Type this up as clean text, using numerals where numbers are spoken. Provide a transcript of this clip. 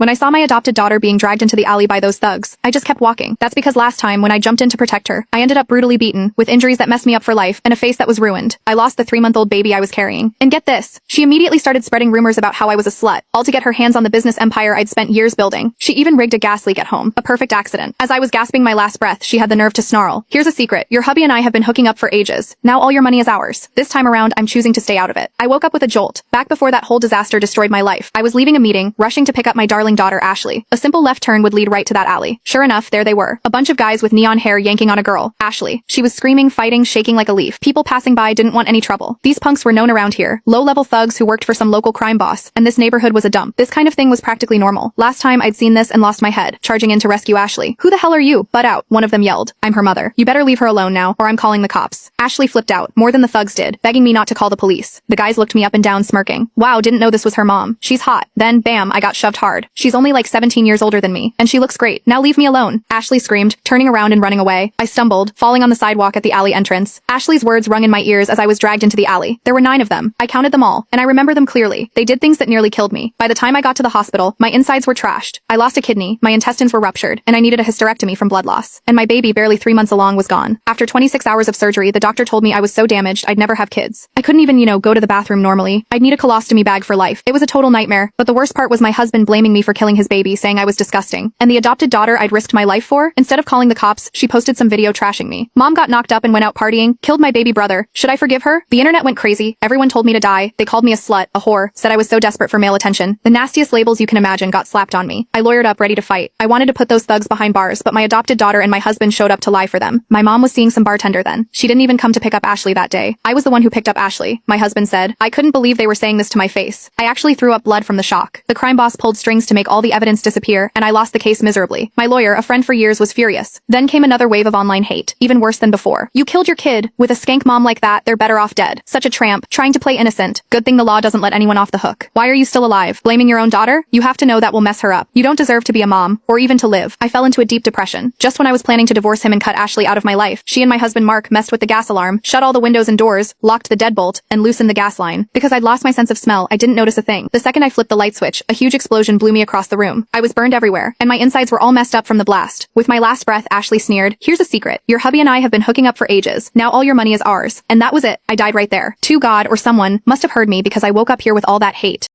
When I saw my adopted daughter being dragged into the alley by those thugs, I just kept walking. That's because last time when I jumped in to protect her, I ended up brutally beaten, with injuries that messed me up for life, and a face that was ruined. I lost the 3-month-old baby I was carrying. And get this, she immediately started spreading rumors about how I was a slut, all to get her hands on the business empire I'd spent years building. She even rigged a gas leak at home, a perfect accident. As I was gasping my last breath, she had the nerve to snarl, "Here's a secret, your hubby and I have been hooking up for ages. Now all your money is ours. This time around, I'm choosing to stay out of it." I woke up with a jolt. Back before that whole disaster destroyed my life, I was leaving a meeting, rushing to pick up my darling daughter Ashley. A simple left turn would lead right to that alley. Sure enough, there they were. A bunch of guys with neon hair yanking on a girl, Ashley. She was screaming, fighting, shaking like a leaf. People passing by didn't want any trouble. These punks were known around here. Low-level thugs who worked for some local crime boss, and this neighborhood was a dump. This kind of thing was practically normal. Last time I'd seen this and lost my head, charging in to rescue Ashley. "Who the hell are you? Butt out," one of them yelled. "I'm her mother. You better leave her alone now, or I'm calling the cops." Ashley flipped out, more than the thugs did, begging me not to call the police. The guys looked me up and down smirking. Wow, didn't know this was her mom. She's hot. Then, bam, I got shoved hard. She's only like 17 years older than me, and she looks great. Now leave me alone. Ashley screamed, turning around and running away. I stumbled, falling on the sidewalk at the alley entrance. Ashley's words rung in my ears as I was dragged into the alley. There were 9 of them. I counted them all, and I remember them clearly. They did things that nearly killed me. By the time I got to the hospital, my insides were trashed. I lost a kidney, my intestines were ruptured, and I needed a hysterectomy from blood loss. And my baby, barely 3 months along, was gone. After 26 hours of surgery, the doctor told me I was so damaged I'd never have kids. I couldn't even, go to the bathroom normally. I'd need a colostomy bag for life. It was a total nightmare, but the worst part was my husband blaming me for killing his baby, saying I was disgusting. And the adopted daughter I'd risked my life for? Instead of calling the cops, she posted some video trashing me. Mom got knocked up and went out partying, killed my baby brother. Should I forgive her? The internet went crazy. Everyone told me to die. They called me a slut, a whore, said I was so desperate for male attention. The nastiest labels you can imagine got slapped on me. I lawyered up ready to fight. I wanted to put those thugs behind bars, but my adopted daughter and my husband showed up to lie for them. My mom was seeing some bartender then. She didn't even come to pick up Ashley that day. I was the one who picked up Ashley, my husband said. I couldn't believe they were saying this to my face. I actually threw up blood from the shock. The crime boss pulled strings to make all the evidence disappear, and I lost the case miserably. My lawyer, a friend for years, was furious. Then came another wave of online hate, even worse than before. "You killed your kid. With a skank mom like that, they're better off dead. Such a tramp, trying to play innocent. Good thing the law doesn't let anyone off the hook. Why are you still alive? Blaming your own daughter? You have to know that will mess her up. You don't deserve to be a mom, or even to live." I fell into a deep depression. Just when I was planning to divorce him and cut Ashley out of my life, she and my husband Mark messed with the gas alarm, shut all the windows and doors, locked the deadbolt, and loosened the gas line. Because I'd lost my sense of smell, I didn't notice a thing. The second I flipped the light switch, a huge explosion blew me across the room. I was burned everywhere, and my insides were all messed up from the blast. With my last breath, Ashley sneered, "Here's a secret. Your hubby and I have been hooking up for ages. Now all your money is ours." And that was it. I died right there. To God or someone must have heard me because I woke up here with all that hate.